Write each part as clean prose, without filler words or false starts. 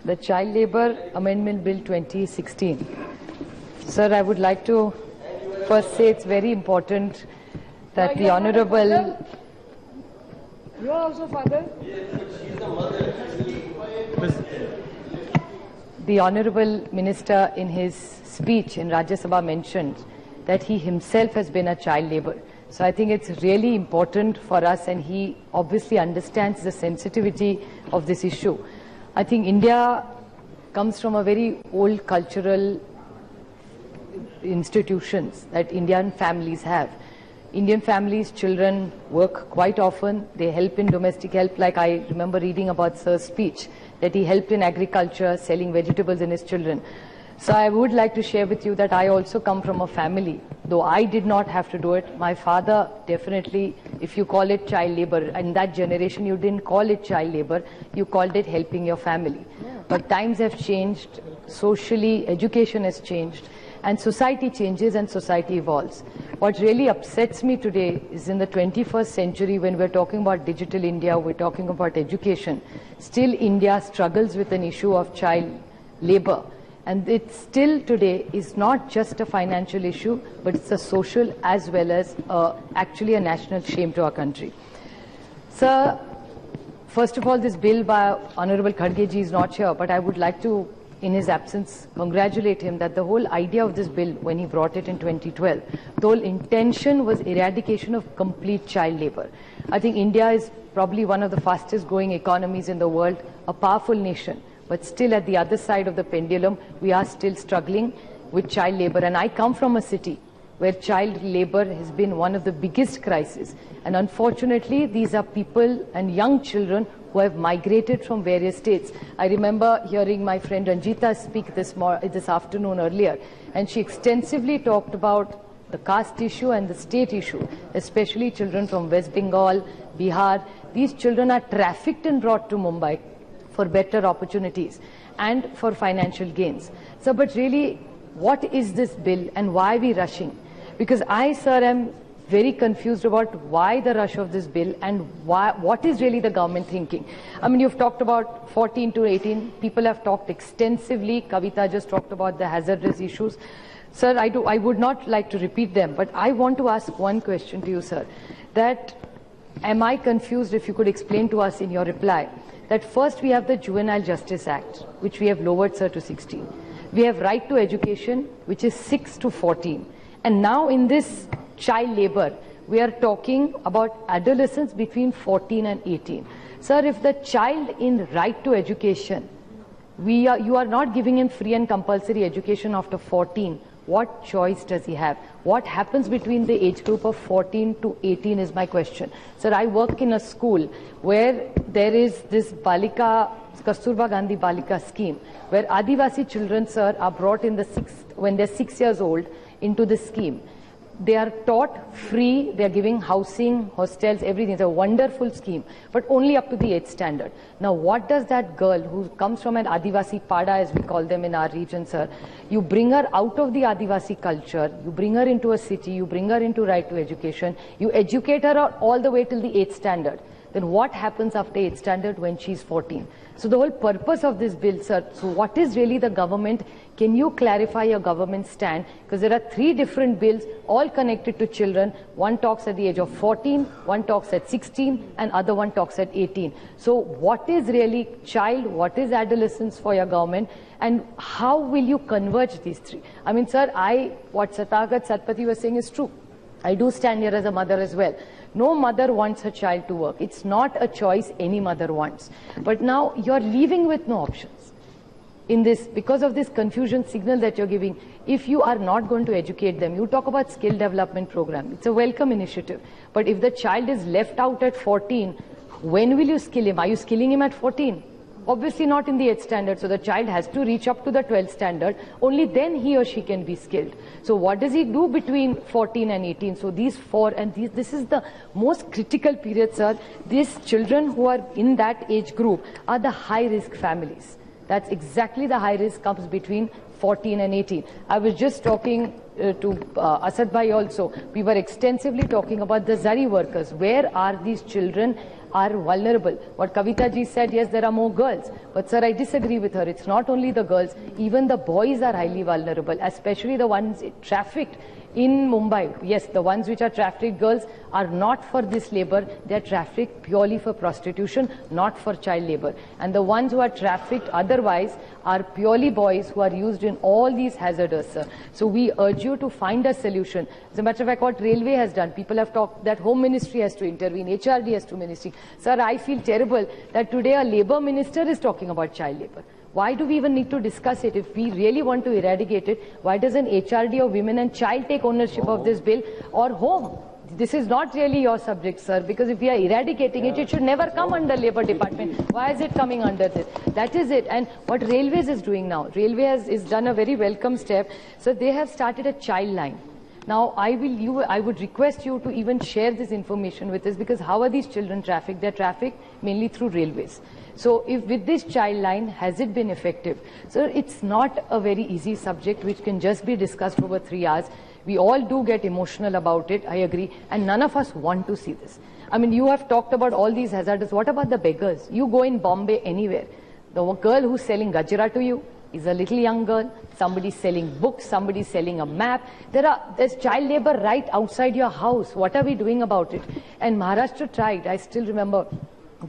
the Child Labour Amendment Bill 2016. Sir, I would like to first say it's very important that the Honourable... You are also father? The Honourable Minister in his speech in Rajya Sabha mentioned that he himself has been a child labour. So I think it's really important for us, and he obviously understands the sensitivity of this issue. I think India comes from a very old cultural institutions that Indian families have. Indian families, children work quite often. They help in domestic help. Like I remember reading about Sir's speech, that he helped in agriculture, selling vegetables in his children. So I would like to share with you that I also come from a family, though I did not have to do it. My father definitely, if you call it child labor, in that generation you didn't call it child labor, you called it helping your family. But times have changed, socially, education has changed, and society changes and society evolves. What really upsets me today is in the 21st century, when we're talking about digital India, we're talking about education, still India struggles with an issue of child labor. And it still today is not just a financial issue, but it's a social as well as actually a national shame to our country. Sir, first of all, this bill by Honorable Khadge ji is not here, but I would like to, in his absence, congratulate him that the whole idea of this bill, when he brought it in 2012, the whole intention was eradication of complete child labor. I think India is probably one of the fastest growing economies in the world, a powerful nation. But still at the other side of the pendulum, we are still struggling with child labor. And I come from a city where child labor has been one of the biggest crises. And unfortunately, these are people and young children who have migrated from various states. I remember hearing my friend Ranjita speak this afternoon earlier, and she extensively talked about the caste issue and the state issue, especially children from West Bengal, Bihar. These children are trafficked and brought to Mumbai for better opportunities and for financial gains. So, but really, what is this bill and why are we rushing? Because I, sir, am very confused about why the rush of this bill and what is really the government thinking. I mean, you've talked about 14 to 18. People have talked extensively. Kavita just talked about the hazardous issues. Sir, I would not like to repeat them, but I want to ask one question to you, sir. That, am I confused, if you could explain to us in your reply, that first we have the Juvenile Justice Act, which we have lowered, sir, to 16. We have right to education, which is 6 to 14. And now in this child labor, we are talking about adolescents between 14 and 18. Sir, if the child in right to education, you are not giving him free and compulsory education after 14, what choice does he have? What happens between the age group of 14 to 18 is my question. Sir, I work in a school where there is this Balika, Kasturba Gandhi Balika scheme, where Adivasi children, sir, are brought in when they're 6 years old into the scheme. They are taught free, they are giving housing, hostels, everything. It's a wonderful scheme, but only up to the 8th standard. Now, what does that girl who comes from an Adivasi Pada, as we call them in our region, sir, you bring her out of the Adivasi culture, you bring her into a city, you bring her into right to education, you educate her all the way till the 8th standard. Then what happens after 8th standard when she's 14? So the whole purpose of this bill, sir, so what is really the government? Can you clarify your government stand? Because there are 3 different bills, all connected to children. One talks at the age of 14, one talks at 16, and other one talks at 18. So what is really child, what is adolescence for your government, and how will you converge these 3? I mean, sir, what Satyagat Satpathy was saying is true. I do stand here as a mother as well. No mother wants her child to work. It's not a choice any mother wants. But now you're leaving with no options in this, because of this confusion signal that you're giving. If you are not going to educate them, you talk about skill development program. It's a welcome initiative. But if the child is left out at 14, when will you skill him? Are you skilling him at 14? Obviously not in the 8th standard. So the child has to reach up to the 12th standard. Only then he or she can be skilled. So what does he do between 14 and 18? So these 4 and this is the most critical period, sir. These children who are in that age group are the high risk families. That's exactly the high risk comes between 14 and 18. I was just talking to Asad Bhai also. We were extensively talking about the Zari workers. Where are these children are vulnerable. What Kavita ji said, yes, there are more girls. But sir, I disagree with her. It's not only the girls, even the boys are highly vulnerable, especially the ones trafficked in Mumbai. Yes, the ones which are trafficked girls are not for this labor. They are trafficked purely for prostitution, not for child labor. And the ones who are trafficked otherwise are purely boys who are used in all these hazardous, sir. So we urge you to find a solution. As a matter of fact, what Railway has done, people have talked that Home Ministry has to intervene, HRD has to ministry. Sir, I feel terrible that today a Labour Minister is talking about child labor. Why do we even need to discuss it? If we really want to eradicate it, why doesn't HRD or Women and Child take ownership of this bill, or Home? This is not really your subject, sir, because if we are eradicating it, it should never come under Labour Department. Why is it coming under this? That is it. And what Railways is doing now, Railway has done a very welcome step. So they have started a child line. Now, I would request you to even share this information with us, because how are these children trafficked? They're trafficked mainly through railways. So if with this child line, has it been effective? So it's not a very easy subject which can just be discussed over 3 hours. We all do get emotional about it, I agree, and none of us want to see this. I mean, you have talked about all these hazards. What about the beggars? You go in Bombay, anywhere. The girl who's selling gajra to you is a little young girl. Somebody's selling books, somebody's selling a map. There's child labor right outside your house. What are we doing about it? And Maharashtra tried. I still remember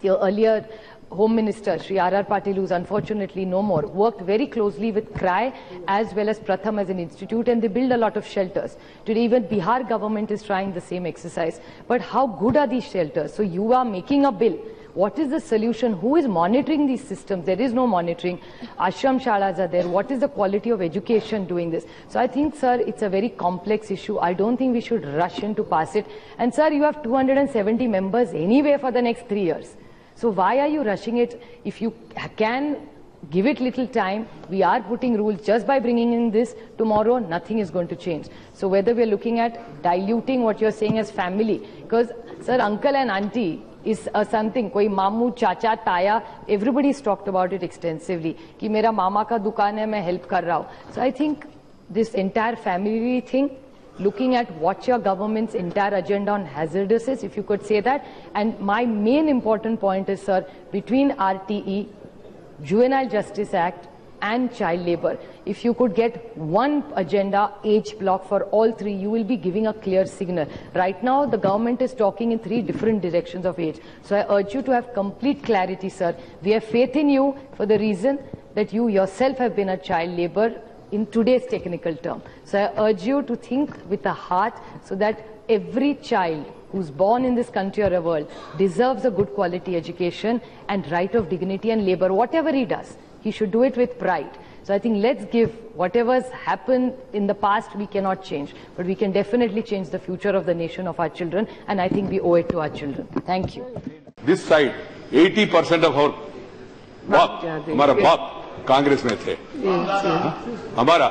the earlier Home Minister, Shri R.R. Patil, who's unfortunately no more, worked very closely with CRY as well as Pratham as an institute, and they build a lot of shelters. Today even Bihar government is trying the same exercise. But how good are these shelters? So you are making a bill. What is the solution? Who is monitoring these systems? There is no monitoring. Ashram shalas are there. What is the quality of education doing this? So I think, sir, it's a very complex issue. I don't think we should rush in to pass it. And sir, you have 270 members anyway for the next 3 years. So why are you rushing it? If you can give it little time, we are putting rules. Just by bringing in this, tomorrow nothing is going to change. So whether we are looking at diluting what you are saying as family, because sir, uncle and auntie is something, koi mamu, chacha, taya, everybody's talked about it extensively. Ki mera mama ka dukaan hai, main help kar raha hu. So I think this entire family thing, looking at what your government's entire agenda on hazardous is, if you could say that. And my main important point is, sir, between RTE, Juvenile Justice Act and child labor, if you could get one agenda, age block for all three, you will be giving a clear signal. Right now, the government is talking in 3 different directions of age. So I urge you to have complete clarity, sir. We have faith in you for the reason that you yourself have been a child labor in today's technical term. So I urge you to think with a heart, so that every child who's born in this country or a world deserves a good quality education and right of dignity and labor. Whatever he does, he should do it with pride. So I think let's give whatever's happened in the past, we cannot change, but we can definitely change the future of the nation, of our children, and I think we owe it to our children. Thank you. This side, 80% of our बाप, हमारा बाप कांग्रेस में थे. हमारा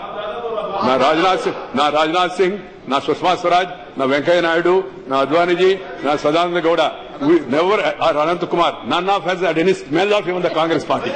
ना राजनाथ सिंह, ना सुषमा स्वराज, ना वेंकैया नायडू, ना अद्वानी जी, ना Sadananda Gowda, we never, or Anant Kumar, none of us had any smell of even the Congress party.